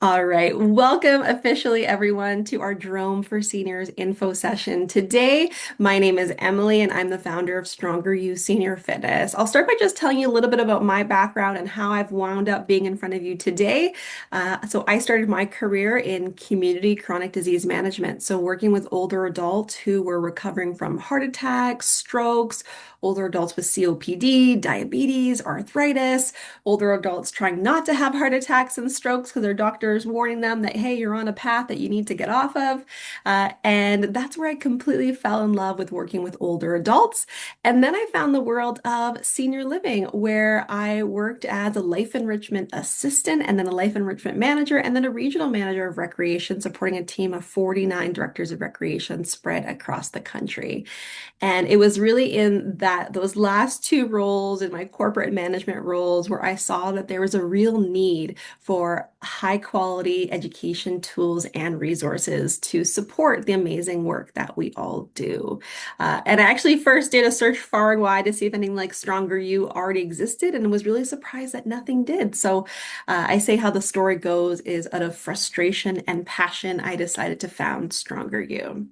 All right, welcome officially everyone to our DROM for Seniors info session. Today, my name is Emily and I'm the founder of Stronger You Senior Fitness. I'll start by just telling you a little bit about my background and how I've wound up being in front of you today. So I started my career in community chronic disease management, so working with older adults who were recovering from heart attacks, strokes, older adults with COPD, diabetes, arthritis, older adults trying not to have heart attacks and strokes because their doctor's warning them that, hey, you're on a path that you need to get off of. And that's where I completely fell in love with working with older adults. And then I found the world of senior living, where I worked as a life enrichment assistant and then a life enrichment manager and then a regional manager of recreation, supporting a team of 49 directors of recreation spread across the country. And it was really in those last two roles in my corporate management roles where I saw that there was a real need for high quality education tools and resources to support the amazing work that we all do. And I actually first did a search far and wide to see if anything like Stronger You already existed and was really surprised that nothing did. So I say how the story goes is out of frustration and passion, I decided to found Stronger You.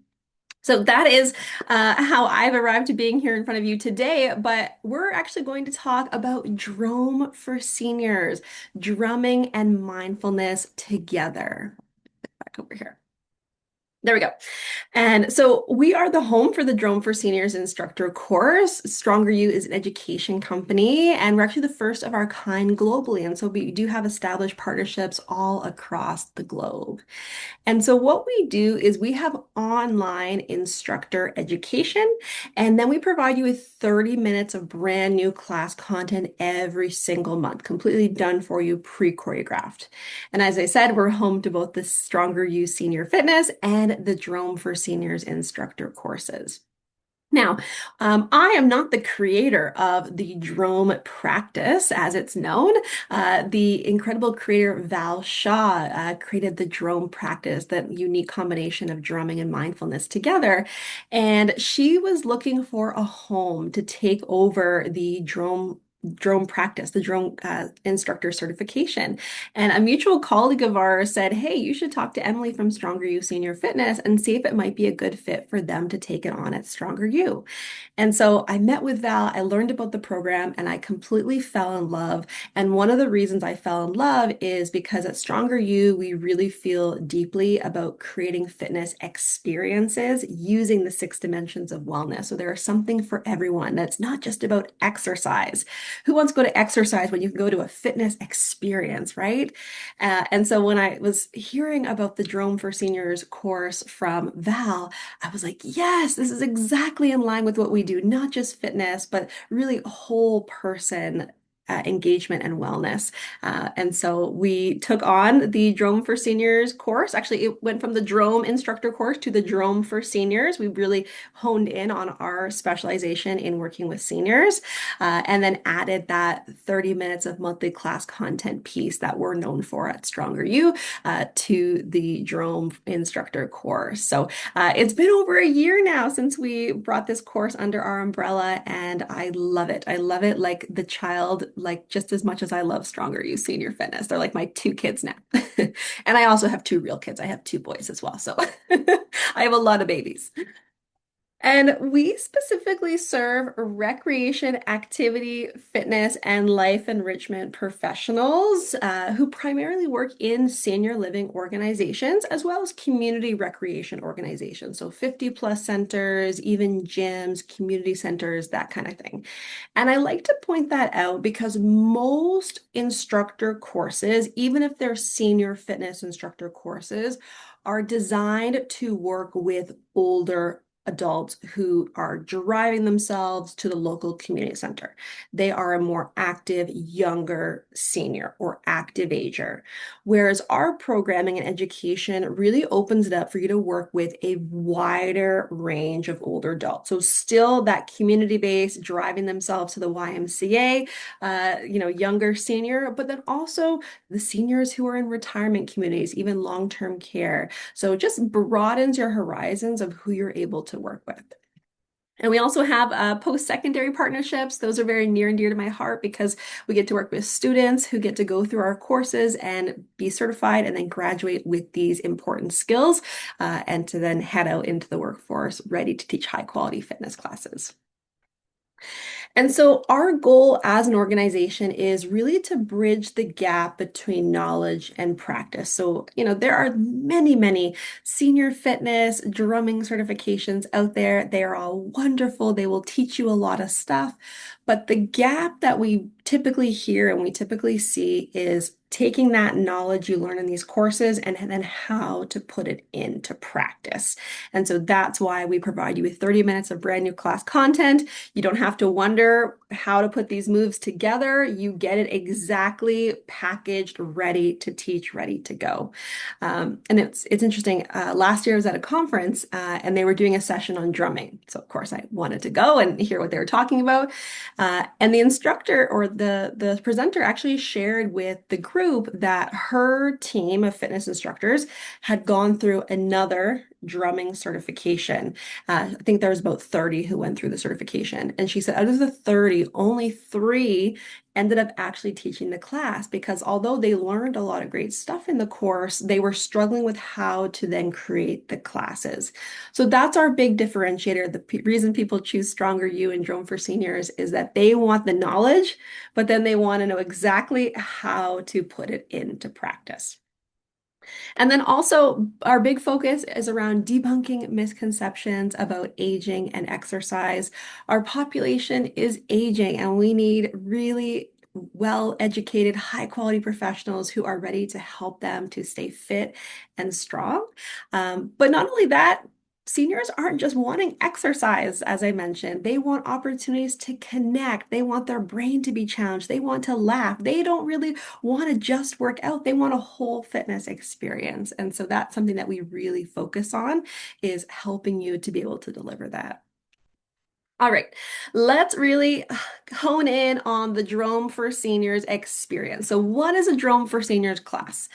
So that is how I've arrived to being here in front of you today, but we're actually going to talk about Drome for seniors, drumming and mindfulness together. Back over here. There we go. And so we are the home for the Drone for Seniors instructor course. Stronger You is an education company, and we're actually the first of our kind globally. And so we do have established partnerships all across the globe. And so what we do is we have online instructor education, and then we provide you with 30 minutes of brand new class content every single month, completely done for you, pre-choreographed. And as I said, we're home to both the Stronger You Senior Fitness and the Drone for Seniors instructor courses. Now, I am not the creator of the DROM practice, as it's known. The incredible creator Val Shaw created the DROM practice, that unique combination of drumming and mindfulness together. And she was looking for a home to take over the drone practice, the drone instructor certification. And a mutual colleague of ours said, hey, you should talk to Emily from Stronger You Senior Fitness and see if it might be a good fit for them to take it on at Stronger You. And so I met with Val, I learned about the program, and I completely fell in love. And one of the reasons I fell in love is because at Stronger You, we really feel deeply about creating fitness experiences using the six dimensions of wellness. So there is something for everyone. That's not just about exercise. Who wants to go to exercise when you can go to a fitness experience, right? And so when I was hearing about the Drone for Seniors course from Val, I was like, yes, this is exactly in line with what we do, not just fitness, but really whole person engagement and wellness. And so we took on the Drome for Seniors course. Actually, it went from the Drome instructor course to the Drome for Seniors. We really honed in on our specialization in working with seniors, and then added that 30 minutes of monthly class content piece that we're known for at Stronger You to the Drome instructor course. So it's been over a year now since we brought this course under our umbrella, and I love it. I love it like the child, like just as much as I love Stronger You Senior Fitness. They're like my two kids now. And I also have two real kids. I have two boys as well. So I have a lot of babies. And we specifically serve recreation, activity, fitness, and life enrichment professionals who primarily work in senior living organizations as well as community recreation organizations. So 50 plus centers, even gyms, community centers, that kind of thing. And I like to point that out because most instructor courses, even if they're senior fitness instructor courses, are designed to work with older adults who are driving themselves to the local community center. They are a more active, younger senior or active ager. Whereas our programming and education really opens it up for you to work with a wider range of older adults. So still that community base driving themselves to the YMCA, younger senior, but then also the seniors who are in retirement communities, even long-term care. So it just broadens your horizons of who you're able to work with. And we also have post-secondary partnerships. Those are very near and dear to my heart because we get to work with students who get to go through our courses and be certified and then graduate with these important skills and to then head out into the workforce ready to teach high quality fitness classes. And so, our goal as an organization is really to bridge the gap between knowledge and practice. So, there are many, many senior fitness drumming certifications out there. They are all wonderful. They will teach you a lot of stuff. But the gap that we typically hear and we typically see is taking that knowledge you learn in these courses and then how to put it into practice. And so that's why we provide you with 30 minutes of brand new class content. You don't have to wonder how to put these moves together. You get it exactly packaged, ready to teach, ready to go. And it's interesting. Last year I was at a conference and they were doing a session on drumming. So of course I wanted to go and hear what they were talking about. And the instructor or the presenter actually shared with the group that her team of fitness instructors had gone through another drumming certification. I think there was about 30 who went through the certification. And she said out of the 30, only three ended up actually teaching the class because although they learned a lot of great stuff in the course, they were struggling with how to then create the classes. So that's our big differentiator. The reason people choose Stronger You and Drone for Seniors is that they want the knowledge, but then they want to know exactly how to put it into practice. And then also, our big focus is around debunking misconceptions about aging and exercise. Our population is aging, and we need really well-educated, high-quality professionals who are ready to help them to stay fit and strong. But not only that, seniors aren't just wanting exercise, as I mentioned. They want opportunities to connect. They want their brain to be challenged. They want to laugh. They don't really want to just work out. They want a whole fitness experience. And so that's something that we really focus on is helping you to be able to deliver that. All right, let's really hone in on the Drome for Seniors experience. So, what is a Drome for Seniors class?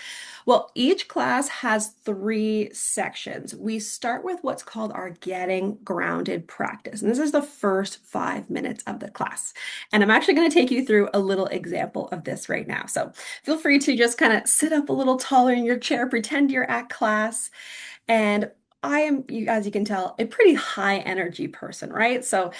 Well, each class has three sections. We start with what's called our Getting Grounded practice. And this is the first 5 minutes of the class. And I'm actually going to take you through a little example of this right now. So, feel free to just kind of sit up a little taller in your chair, pretend you're at class. And I am, as you can tell, a pretty high energy person, right? So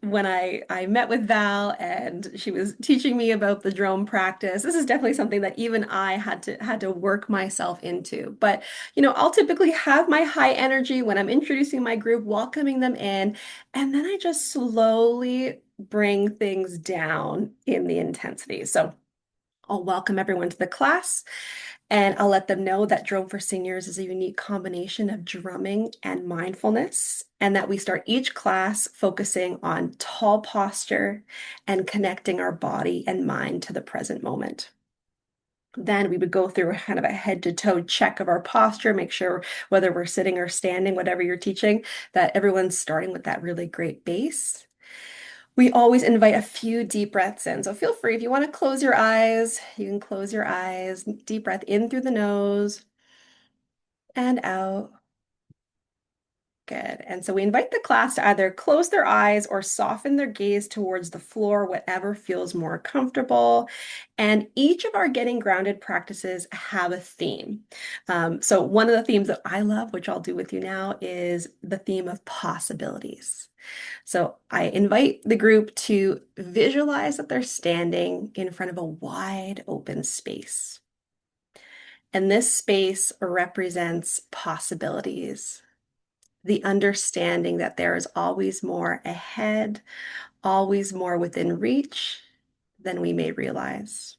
when I met with Val and she was teaching me about the drone practice, this is definitely something that even I had to work myself into. But I'll typically have my high energy when I'm introducing my group, welcoming them in, and then I just slowly bring things down in the intensity. So I'll welcome everyone to the class. And I'll let them know that Drone for Seniors is a unique combination of drumming and mindfulness, and that we start each class focusing on tall posture and connecting our body and mind to the present moment. Then we would go through kind of a head to toe check of our posture, make sure whether we're sitting or standing, whatever you're teaching, that everyone's starting with that really great base. We always invite a few deep breaths in. So feel free if you want to close your eyes, you can close your eyes. Deep breath in through the nose and out. Good. And so we invite the class to either close their eyes or soften their gaze towards the floor, whatever feels more comfortable. And each of our getting grounded practices have a theme. So one of the themes that I love, which I'll do with you now, is the theme of possibilities. So I invite the group to visualize that they're standing in front of a wide open space. And this space represents possibilities, the understanding that there is always more ahead, always more within reach than we may realize.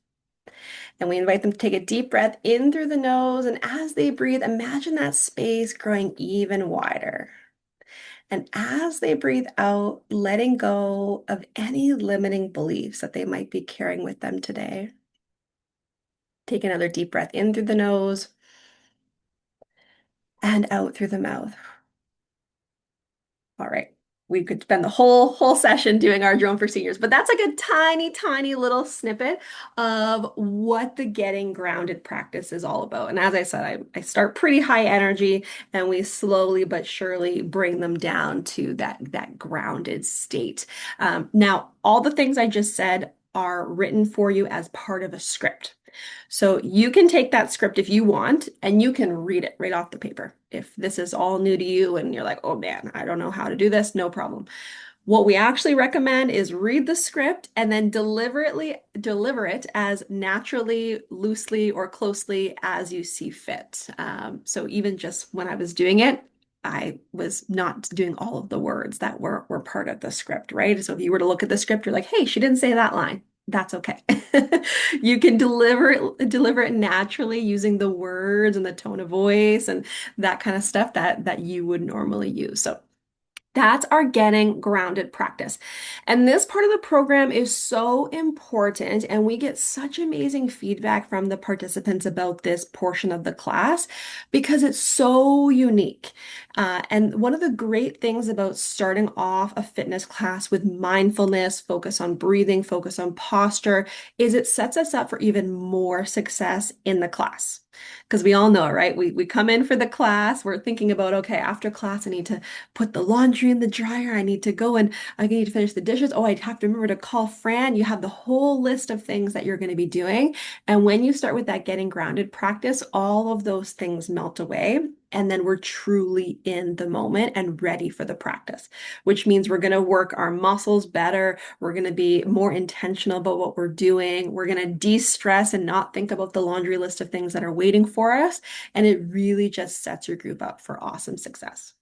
And we invite them to take a deep breath in through the nose. And as they breathe, imagine that space growing even wider. And as they breathe out, letting go of any limiting beliefs that they might be carrying with them today. Take another deep breath in through the nose and out through the mouth. All right. we could spend the whole session doing our drone for seniors, but that's like a tiny little snippet of what the getting grounded practice is all about. And as I said, I start pretty high energy and we slowly but surely bring them down to that grounded state. Now, all the things I just said are written for you as part of a script. So you can take that script if you want and you can read it right off the paper. If this is all new to you and you're like, oh man, I don't know how to do this, no problem. What we actually recommend is read the script and then deliberately deliver it as naturally, loosely, or closely as you see fit. So even just when I was doing it, I was not doing all of the words that were part of the script, right? So if you were to look at the script, you're like, hey, she didn't say that line. That's okay. You can deliver it naturally using the words and the tone of voice and that kind of stuff that you would normally use. So that's our getting grounded practice. And this part of the program is so important, and we get such amazing feedback from the participants about this portion of the class because it's so unique. And one of the great things about starting off a fitness class with mindfulness, focus on breathing, focus on posture, is it sets us up for even more success in the class. Because we all know, right? We come in for the class, we're thinking about, okay, after class, I need to put the laundry in the dryer. I need to go and I need to finish the dishes. Oh, I have to remember to call Fran. You have the whole list of things that you're going to be doing. And when you start with that getting grounded practice, all of those things melt away. And then we're truly in the moment and ready for the practice, which means we're going to work our muscles better. We're going to be more intentional about what we're doing. We're going to de-stress and not think about the laundry list of things that are waiting for us. And it really just sets your group up for awesome success.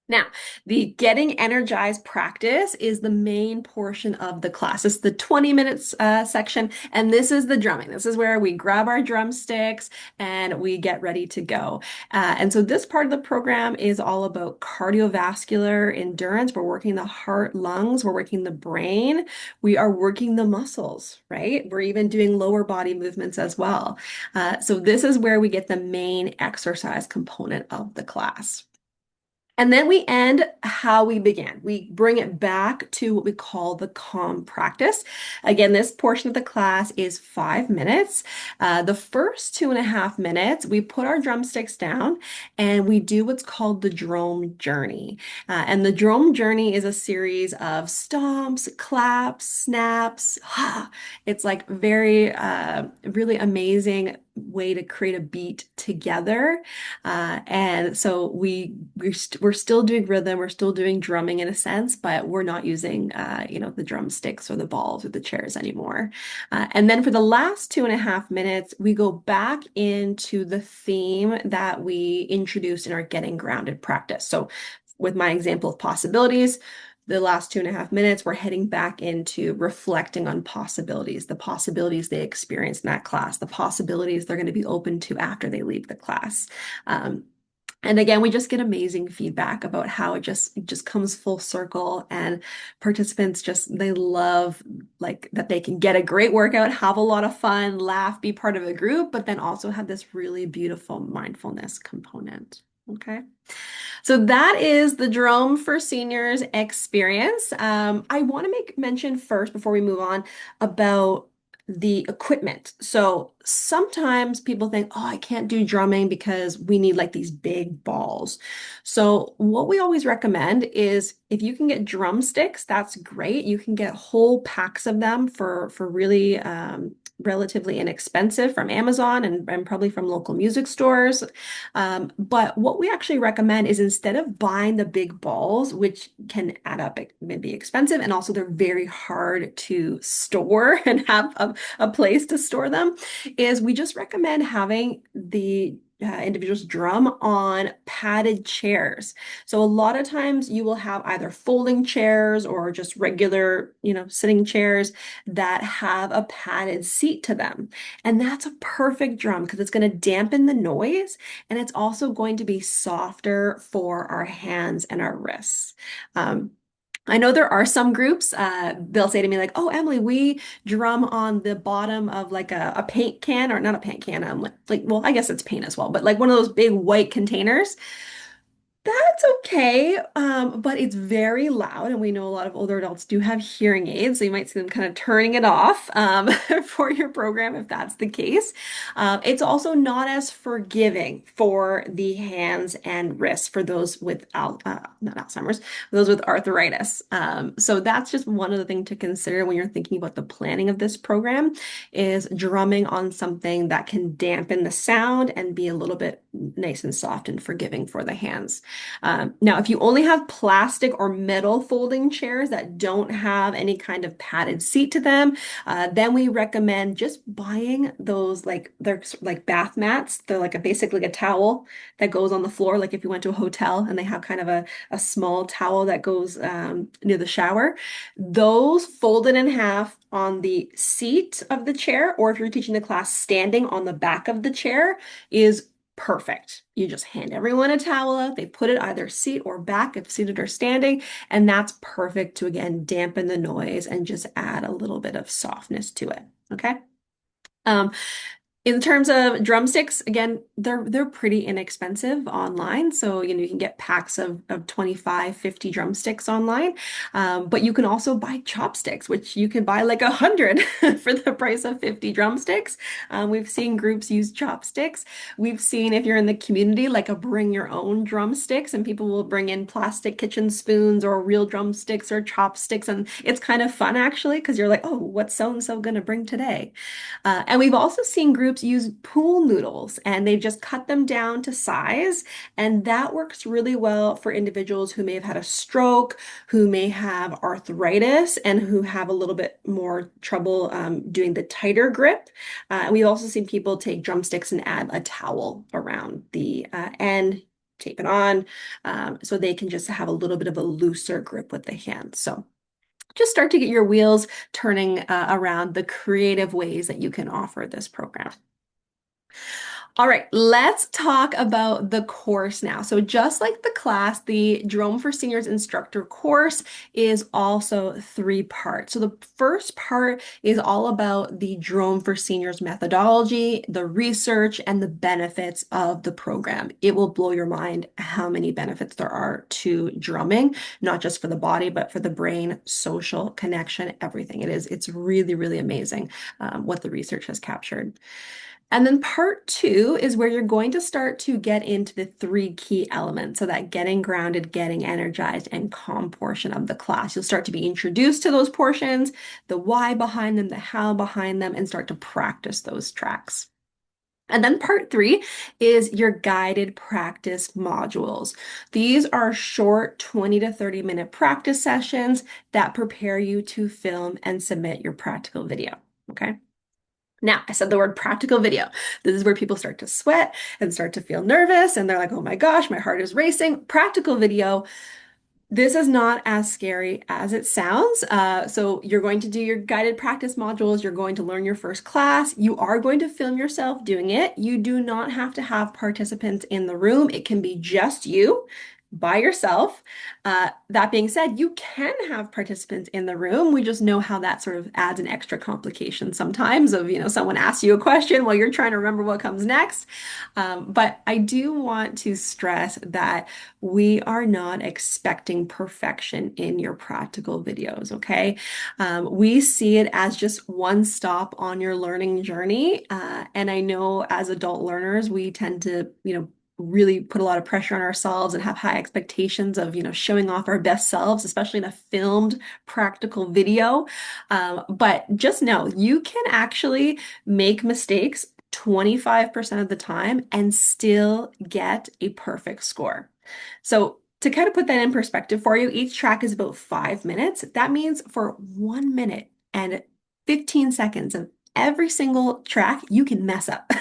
Now, the getting energized practice is the main portion of the class. It's the 20 minutes section, and this is the drumming. This is where we grab our drumsticks and we get ready to go. And so this part of the program is all about cardiovascular endurance. We're working the heart, lungs, we're working the brain, we are working the muscles, right? We're even doing lower body movements as well. So this is where we get the main exercise component of the class. And then we end how we began. We bring it back to what we call the calm practice. Again, this portion of the class is 5 minutes. The first 2.5 minutes, we put our drumsticks down and we do what's called the DROM journey. And the DROM journey is a series of stomps, claps, snaps. It's like very, really amazing way to create a beat together. And so we're still doing rhythm, we're still doing drumming in a sense, but we're not using the drumsticks or the balls or the chairs anymore. And then for the last 2.5 minutes, we go back into the theme that we introduced in our getting grounded practice. So with my example of possibilities, the last 2.5 minutes, we're heading back into reflecting on possibilities, the possibilities they experienced in that class, the possibilities they're going to be open to after they leave the class. And again, we just get amazing feedback about how it just comes full circle, and participants they love like that they can get a great workout, have a lot of fun, laugh, be part of a group, but then also have this really beautiful mindfulness component. Okay. So that is the DROM for Seniors experience. I want to make mention first before we move on about the equipment. So sometimes people think, oh, I can't do drumming because we need like these big balls. So what we always recommend is if you can get drumsticks, that's great. You can get whole packs of them for really relatively inexpensive from Amazon and probably from local music stores. But what we actually recommend is instead of buying the big balls, which can add up, it may be expensive, and also they're very hard to store and have a place to store them, is we just recommend having the individuals drum on padded chairs. So a lot of times you will have either folding chairs or just regular, sitting chairs that have a padded seat to them. And that's a perfect drum because it's going to dampen the noise and it's also going to be softer for our hands and our wrists. I know there are some groups, they'll say to me like, oh, Emily, we drum on the bottom of like a paint can, or not a paint can, well, I guess it's paint as well, but like one of those big white containers. That's okay, but it's very loud, and we know a lot of older adults do have hearing aids, so you might see them kind of turning it off for your program if that's the case. It's also not as forgiving for the hands and wrists for those with not Alzheimer's, those with arthritis. So that's just one of the things to consider when you're thinking about the planning of this program is drumming on something that can dampen the sound and be a little bit nice and soft and forgiving for the hands. Now, if you only have plastic or metal folding chairs that don't have any kind of padded seat to them, then we recommend just buying those they're like bath mats. They're like basically like a towel that goes on the floor, like if you went to a hotel and they have kind of a small towel that goes near the shower. Those folded in half on the seat of the chair, or if you're teaching the class standing on the back of the chair, is perfect. You just hand everyone a towel out. They put it either seat or back if seated or standing, and that's perfect to again dampen the noise and just add a little bit of softness to it. Okay. Um, in terms of drumsticks, again, they're pretty inexpensive online. So, you can get packs of 25, 50 drumsticks online. But you can also buy chopsticks, which you can buy like 100 for the price of 50 drumsticks. We've seen groups use chopsticks. We've seen if you're in the community, like a bring your own drumsticks, and people will bring in plastic kitchen spoons or real drumsticks or chopsticks. And it's kind of fun actually, because you're like, oh, what's so and so going to bring today? And we've also seen groups use pool noodles and they've just cut them down to size. And that works really well for individuals who may have had a stroke, who may have arthritis, and who have a little bit more trouble doing the tighter grip. We've also seen people take drumsticks and add a towel around the end, tape it on, so they can just have a little bit of a looser grip with the hand. So just start to get your wheels turning around the creative ways that you can offer this program. All right, let's talk about the course now. So just like the class, the DROM for Seniors Instructor course is also 3 parts. So the first part is all about the DROM for Seniors methodology, the research, and the benefits of the program. It will blow your mind how many benefits there are to drumming, not just for the body, but for the brain, social connection, everything. It's really, really amazing what the research has captured. And then part 2 is where you're going to start to get into the 3 key elements. So that getting grounded, getting energized, and calm portion of the class. You'll start to be introduced to those portions, the why behind them, the how behind them, and start to practice those tracks. And then part 3 is your guided practice modules. These are short 20 to 30-minute practice sessions that prepare you to film and submit your practical video. Okay. Now, I said the word practical video. This is where people start to sweat and start to feel nervous, and they're like, oh my gosh, my heart is racing. Practical video. This is not as scary as it sounds. So you're going to do your guided practice modules. You're going to learn your first class. You are going to film yourself doing it. You do not have to have participants in the room. It can be just you by yourself. That being said, you can have participants in the room. We just know how that sort of adds an extra complication sometimes of, someone asks you a question while you're trying to remember what comes next. But I do want to stress that we are not expecting perfection in your practical videos, okay? We see it as just one stop on your learning journey. And I know as adult learners, we tend to, really put a lot of pressure on ourselves and have high expectations of, showing off our best selves, especially in a filmed practical video. But just know you can actually make mistakes 25% of the time and still get a perfect score. So to kind of put that in perspective for you, each track is about 5 minutes. That means for 1 minute and 15 seconds of every single track, you can mess up.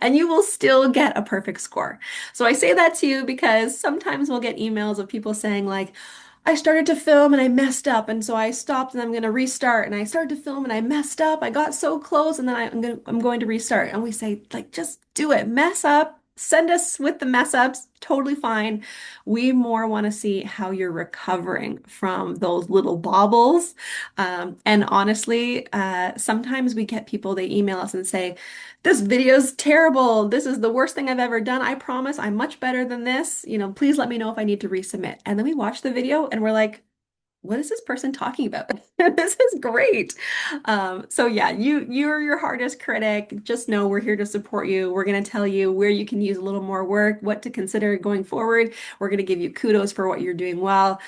And you will still get a perfect score. So I say that to you because sometimes we'll get emails of people saying like, I started to film and I messed up, and so I stopped and I'm going to restart. And I started to film and I messed up. I got so close, and then I'm going to restart. And we say like, just do it. Mess up, Send us with the mess ups, totally fine. We more want to see how you're recovering from those little bobbles. And honestly, sometimes we get people, they email us and say, this video's terrible. This is the worst thing I've ever done. I promise I'm much better than this. Please let me know if I need to resubmit. And then we watch the video and we're like, what is this person talking about? This is great. So yeah, you're your hardest critic. Just know we're here to support you. We're going to tell you where you can use a little more work, what to consider going forward. We're going to give you kudos for what you're doing well.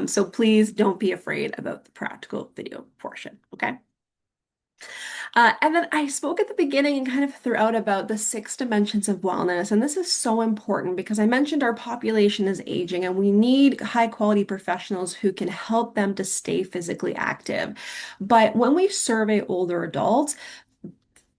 So please don't be afraid about the practical video portion. Okay. And then I spoke at the beginning and kind of throughout about the 6 dimensions of wellness. And this is so important because I mentioned our population is aging and we need high quality professionals who can help them to stay physically active. But when we survey older adults,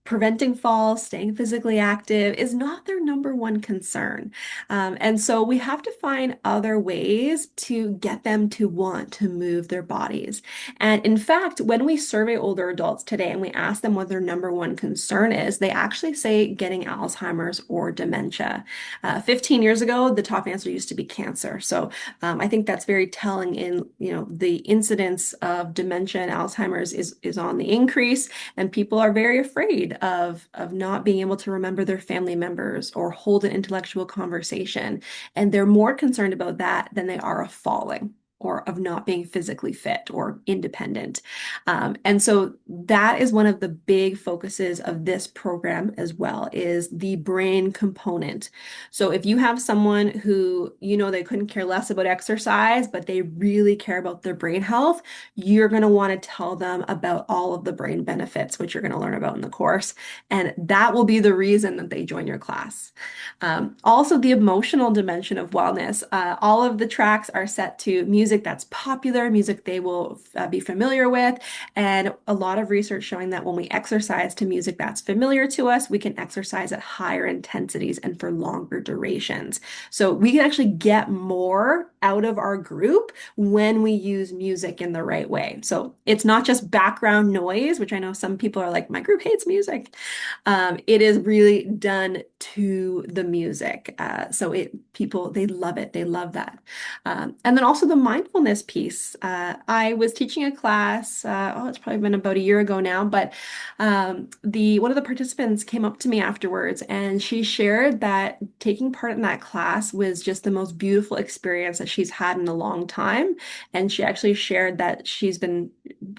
preventing falls, staying physically active is not their number one concern. And so we have to find other ways to get them to want to move their bodies. And in fact, when we survey older adults today and we ask them what their number one concern is, they actually say getting Alzheimer's or dementia. 15 years ago, the top answer used to be cancer. So I think that's very telling in, the incidence of dementia and Alzheimer's is on the increase, and people are very afraid of not being able to remember their family members or hold an intellectual conversation. And they're more concerned about that than they are of falling or of not being physically fit or independent. And so that is one of the big focuses of this program as well, is the brain component. So if you have someone who, they couldn't care less about exercise, but they really care about their brain health, you're going to want to tell them about all of the brain benefits, which you're going to learn about in the course. And that will be the reason that they join your class. Also, the emotional dimension of wellness. All of the tracks are set to music that's popular, music they will be familiar with, and a lot of research showing that when we exercise to music that's familiar to us, we can exercise at higher intensities and for longer durations. So we can actually get more out of our group when we use music in the right way. So it's not just background noise, which I know some people are like, my group hates music. It is really done to the music. So people, they love it. They love that. And then also the mindfulness piece. I was teaching a class, it's probably been about a year ago now, but one of the participants came up to me afterwards and she shared that taking part in that class was just the most beautiful experience that she's had in a long time. And she actually shared that she's been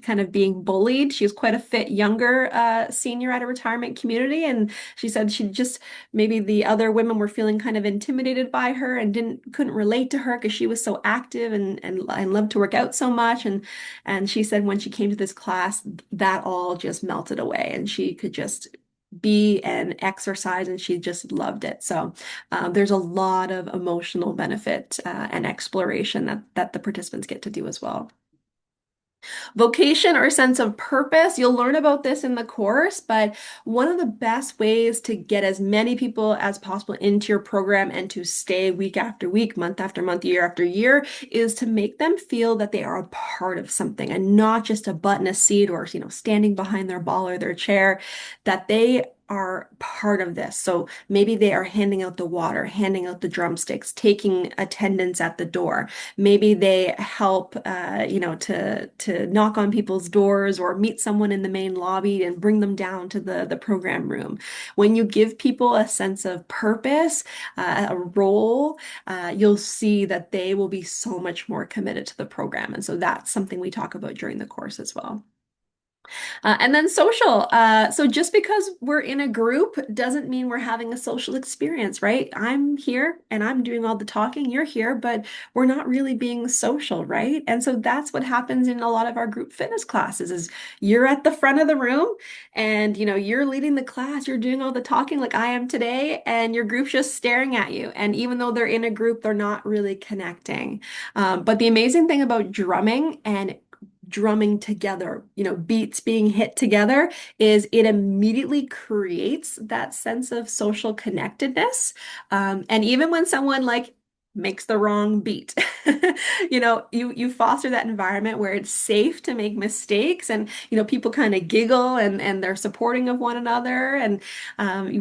kind of being bullied. She was quite a fit younger senior at a retirement community. And she said she just, maybe the other women were feeling kind of intimidated by her and couldn't relate to her because she was so active and loved to work out so much. And she said when she came to this class, that all just melted away and she could just be and exercise and she just loved it. So there's a lot of emotional benefit and exploration that the participants get to do as well. Vocation or sense of purpose, you'll learn about this in the course, but one of the best ways to get as many people as possible into your program and to stay week after week, month after month, year after year is to make them feel that they are a part of something and not just a butt in a seat or, standing behind their ball or their chair, that they are part of this. So maybe they are handing out the water, handing out the drumsticks, taking attendance at the door. Maybe they help, to knock on people's doors or meet someone in the main lobby and bring them down to the program room. When you give people a sense of purpose, a role, you'll see that they will be so much more committed to the program. And so that's something we talk about during the course as well. And then social. So just because we're in a group doesn't mean we're having a social experience, right? I'm here and I'm doing all the talking. You're here, but we're not really being social, right? And so that's what happens in a lot of our group fitness classes is you're at the front of the room and you're leading the class, you're doing all the talking like I am today, and your group's just staring at you. And even though they're in a group, they're not really connecting. But the amazing thing about drumming together, beats being hit together, is it immediately creates that sense of social connectedness. And even when someone like makes the wrong beat. You foster that environment where it's safe to make mistakes, and people kind of giggle and they're supporting of one another, and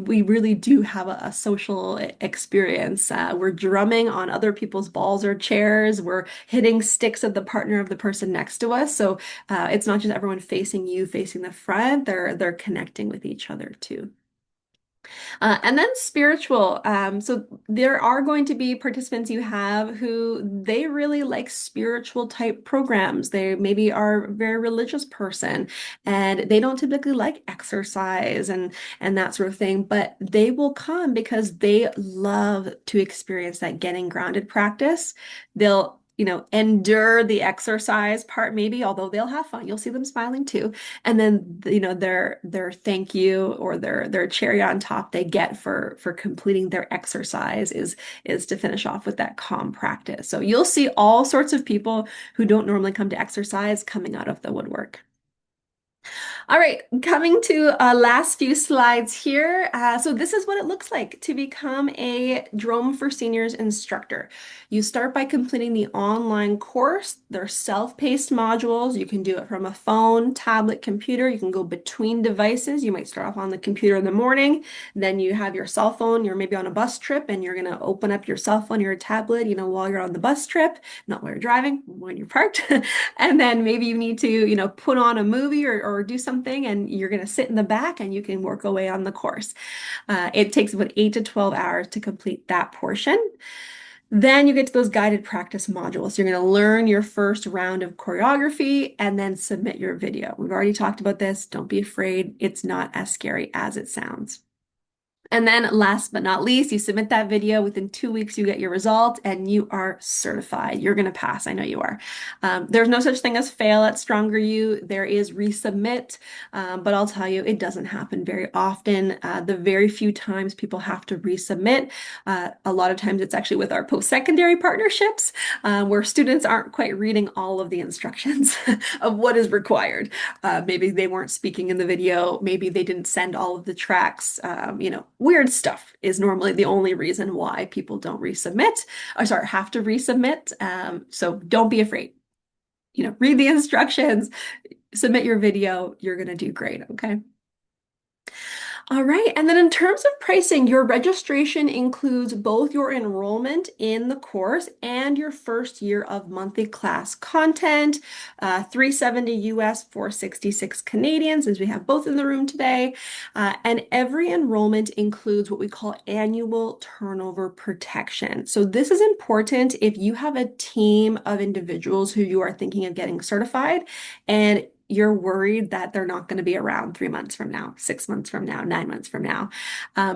we really do have a social experience. We're drumming on other people's balls or chairs. We're hitting sticks at the partner of the person next to us. So it's not just everyone facing you, facing the front. They're connecting with each other too. And then spiritual. So there are going to be participants you have who they really like spiritual type programs. They maybe are a very religious person and they don't typically like exercise and that sort of thing, but they will come because they love to experience that getting grounded practice. They'll endure the exercise part maybe, although they'll have fun. You'll see them smiling too. And then, their thank you or their cherry on top they get for completing their exercise is to finish off with that calm practice. So you'll see all sorts of people who don't normally come to exercise coming out of the woodwork. All right, coming to last few slides here. So this is what it looks like to become a DROM for Seniors instructor. You start by completing the online course. They're self-paced modules. You can do it from a phone, tablet, computer. You can go between devices. You might start off on the computer in the morning, then you have your cell phone. You're maybe on a bus trip and you're going to open up your cell phone or your tablet, while you're on the bus trip, not while you're driving, when you're parked. And then maybe you need to, put on a movie or do something and you're going to sit in the back and you can work away on the course. It takes about 8 to 12 hours to complete that portion. Then you get to those guided practice modules. You're going to learn your first round of choreography and then submit your video. We've already talked about this. Don't be afraid. It's not as scary as it sounds. And then last but not least, you submit that video. Within 2 weeks, you get your result and you are certified. You're going to pass. I know you are. There's no such thing as fail at Stronger You. There is resubmit, but I'll tell you, it doesn't happen very often. The very few times people have to resubmit, a lot of times it's actually with our post-secondary partnerships, where students aren't quite reading all of the instructions of what is required. Maybe they weren't speaking in the video. Maybe they didn't send all of the tracks, weird stuff is normally the only reason why people don't resubmit, or sorry, have to resubmit. So don't be afraid. Read the instructions, submit your video, you're going to do great, okay? All right, and then in terms of pricing, your registration includes both your enrollment in the course and your first year of monthly class content, 370 US, 466 Canadian, since we have both in the room today. And every enrollment includes what we call annual turnover protection. So this is important if you have a team of individuals who you are thinking of getting certified and you're worried that they're not going to be around 3 months from now, 6 months from now, 9 months from now.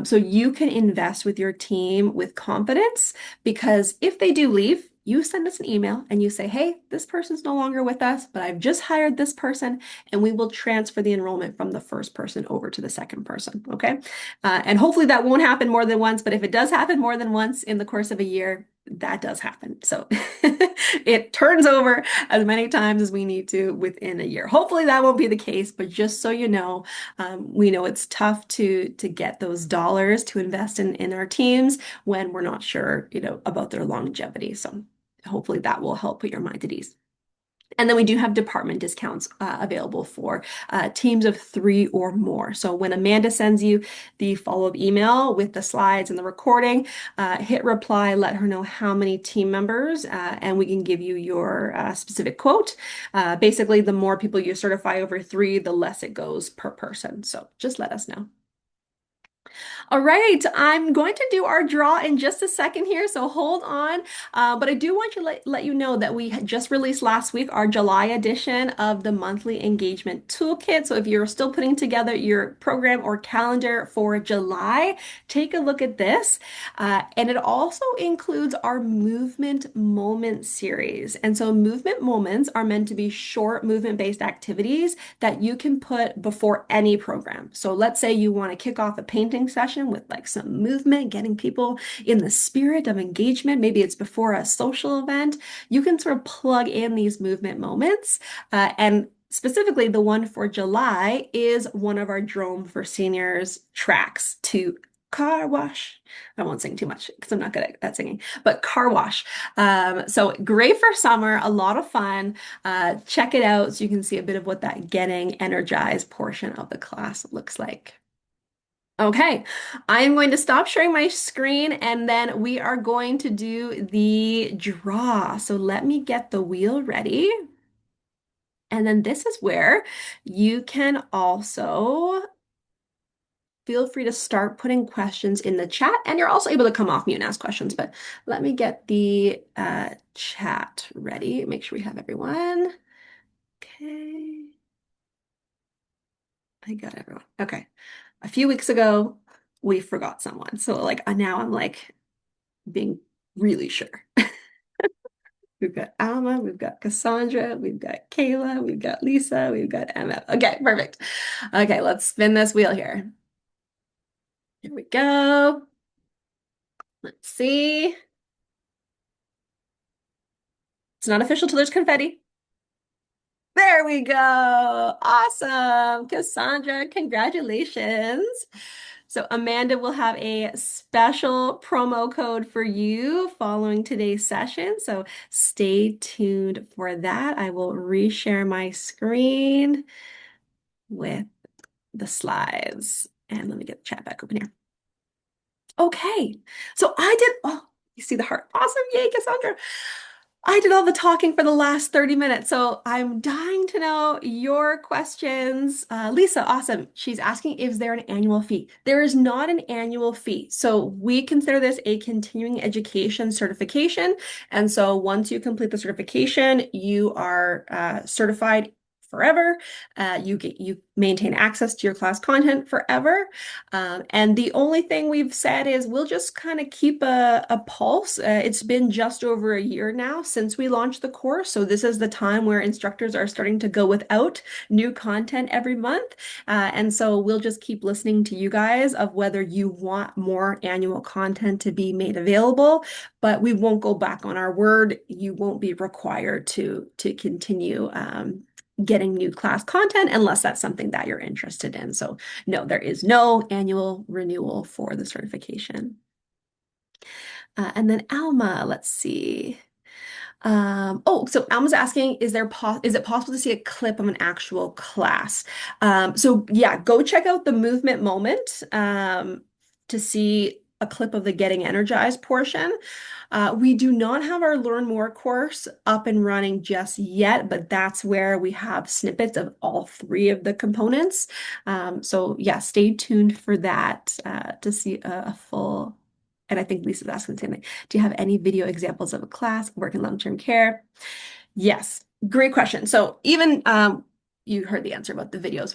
So you can invest with your team with confidence, because if they do leave, you send us an email and you say, hey, this person's no longer with us, but I've just hired this person, and we will transfer the enrollment from the first person over to the second person, okay? And hopefully that won't happen more than once, but if it does happen more than once in the course of a year, that does happen. So it turns over as many times as we need to within a year. Hopefully that won't be the case, but just so you know, we know it's tough to get those dollars to invest in our teams when we're not sure, about their longevity. So hopefully that will help put your mind at ease. And then we do have department discounts available for teams of 3 or more. So when Amanda sends you the follow-up email with the slides and the recording, hit reply, let her know how many team members, and we can give you your specific quote. Basically, the more people you certify over 3, the less it goes per person. So just let us know. All right, I'm going to do our draw in just a second here, so hold on. But I do want to let you know that we had just released last week our July edition of the monthly engagement toolkit. So if you're still putting together your program or calendar for July, take a look at this. And it also includes our movement moment series. And so movement moments are meant to be short movement-based activities that you can put before any program. So let's say you want to kick off a painting session with like some movement, getting people in the spirit of engagement. Maybe it's before a social event. You can sort of plug in these movement moments. And specifically, the one for July is one of our DROM for Seniors tracks to car wash. I won't sing too much because I'm not good at singing, but car wash. So great for summer, a lot of fun. Check it out so you can see a bit of what that getting energized portion of the class looks like. Okay, I am going to stop sharing my screen and then we are going to do the draw. So let me get the wheel ready. And then this is where you can also feel free to start putting questions in the chat, and you're also able to come off mute and ask questions. But let me get the chat ready. Make sure we have everyone. Okay, I got everyone. Okay, a few weeks ago, we forgot someone. So like now I'm like being really sure. We've got Alma, we've got Cassandra, we've got Kayla, we've got Lisa, we've got Emma. Okay, perfect. Okay, let's spin this wheel here. Here we go. Let's see. It's not official till there's confetti. There we go. Awesome. Cassandra, congratulations. So Amanda will have a special promo code for you following today's session. So stay tuned for that. I will reshare my screen with the slides. And let me get the chat back open here. Okay. So I did, oh, you see the heart. Awesome. Yay, Cassandra. I did all the talking for the last 30 minutes, so I'm dying to know your questions. Lisa, awesome. She's asking, is there an annual fee? There is not an annual fee. So we consider this a continuing education certification. And so once you complete the certification, you are certified forever. You maintain access to your class content forever. And the only thing we've said is we'll just kind of keep a pulse. It's been just over a year now since we launched the course. So this is the time where instructors are starting to go without new content every month. And so we'll just keep listening to you guys of whether you want more annual content to be made available, but we won't go back on our word. You won't be required to continue getting new class content unless that's something that you're interested in. So no, there is no annual renewal for the certification. And then Alma, let's see. Oh, so Alma's asking, is it possible to see a clip of an actual class? So yeah, go check out the movement moment to see a clip of the getting energized portion. We do not have our Learn More course up and running just yet, but that's where we have snippets of all three of the components. So yeah, stay tuned for that to see a full. And I think Lisa's asking the same thing. Do you have any video examples of a class work in long-term care? Yes, great question. So even you heard the answer about the videos.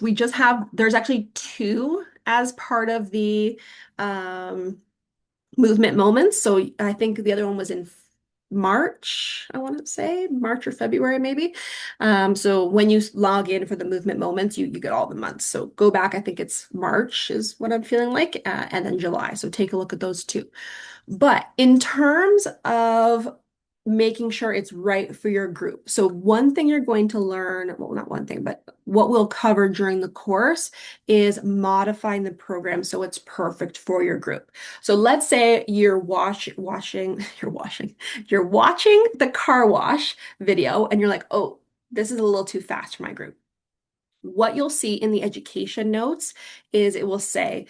There's actually two as part of the movement moments. So I think the other one was in March, I want to say March or February, maybe. So when you log in for the movement moments, you get all the months. So go back, I think it's March is what I'm feeling like, and then July. So take a look at those two. But in terms of making sure it's right for your group. So one thing you're going to learn, well, not one thing, but what we'll cover during the course is modifying the program so it's perfect for your group. So let's say you're you're watching the car wash video and you're like, oh, this is a little too fast for my group. What you'll see in the education notes is it will say,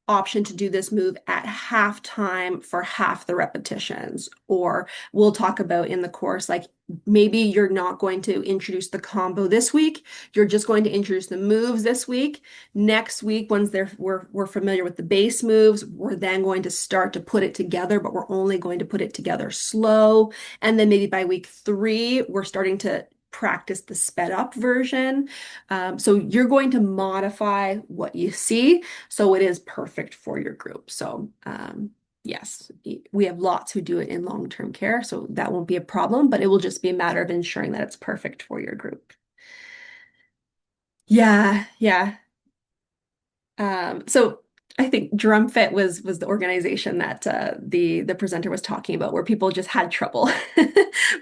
option to do this move at halftime for half the repetitions. Or we'll talk about in the course, like maybe you're not going to introduce the combo this week. You're just going to introduce the moves this week. Next week, once we're familiar with the base moves, we're then going to start to put it together, but we're only going to put it together slow. And then maybe by week 3, we're starting to practice the sped up version. So you're going to modify what you see so it is perfect for your group. So yes, we have lots who do it in long-term care, so that won't be a problem, but it will just be a matter of ensuring that it's perfect for your group. Yeah, yeah. So I think Drum Fit was the organization that the presenter was talking about, where people just had trouble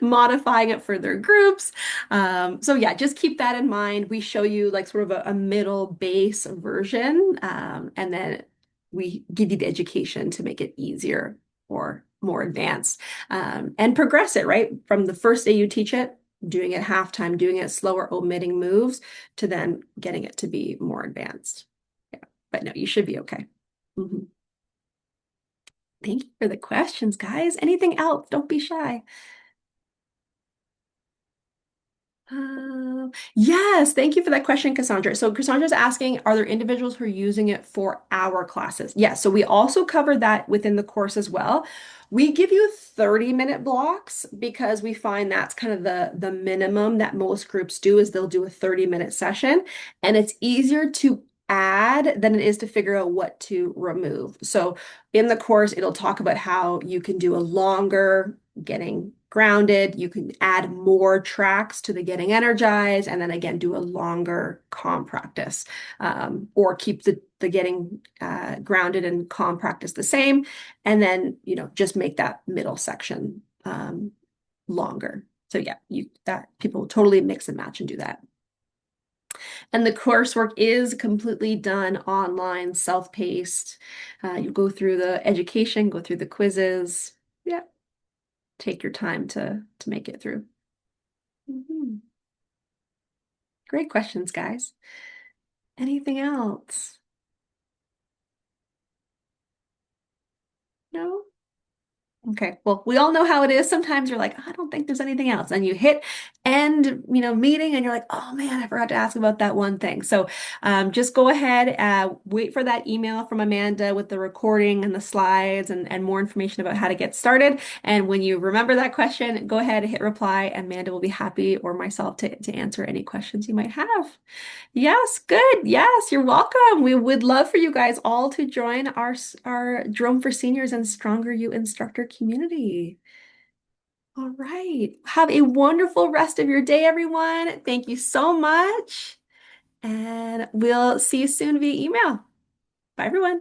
modifying it for their groups. So yeah, just keep that in mind. We show you like sort of a middle base version, and then we give you the education to make it easier or more advanced, and progress it, right? From the first day you teach it, doing it halftime, doing it slower, omitting moves, to then getting it to be more advanced. Yeah. But no, you should be okay. Mhm. Thank you for the questions, guys. Anything else? Don't be shy. Yes, thank you for that question, Cassandra. So Cassandra's asking, are there individuals who are using it for our classes? Yes, so we also cover that within the course as well. We give you 30-minute blocks because we find that's kind of the minimum that most groups do is they'll do a 30-minute session, and it's easier to add than it is to figure out what to remove. So in the course, it'll talk about how you can do a longer getting grounded. You can add more tracks to the getting energized, and then again do a longer calm practice, or keep the getting grounded and calm practice the same, and then just make that middle section longer. So yeah, you that people totally mix and match and do that. And the coursework is completely done online, self-paced. You go through the education, go through the quizzes. Yeah, take your time to make it through. Mhm. Great questions, guys. Anything else? No? Okay. Well, we all know how it is. Sometimes you're like, I don't think there's anything else. And you hit end, meeting, and you're like, oh man, I forgot to ask about that one thing. So just go ahead, wait for that email from Amanda with the recording and the slides and more information about how to get started. And when you remember that question, go ahead and hit reply. Amanda will be happy, or myself, to answer any questions you might have. Yes, good. Yes, you're welcome. We would love for you guys all to join our Drone for Seniors and Stronger You instructor community. All right. Have a wonderful rest of your day, everyone. Thank you so much. And we'll see you soon via email. Bye, everyone.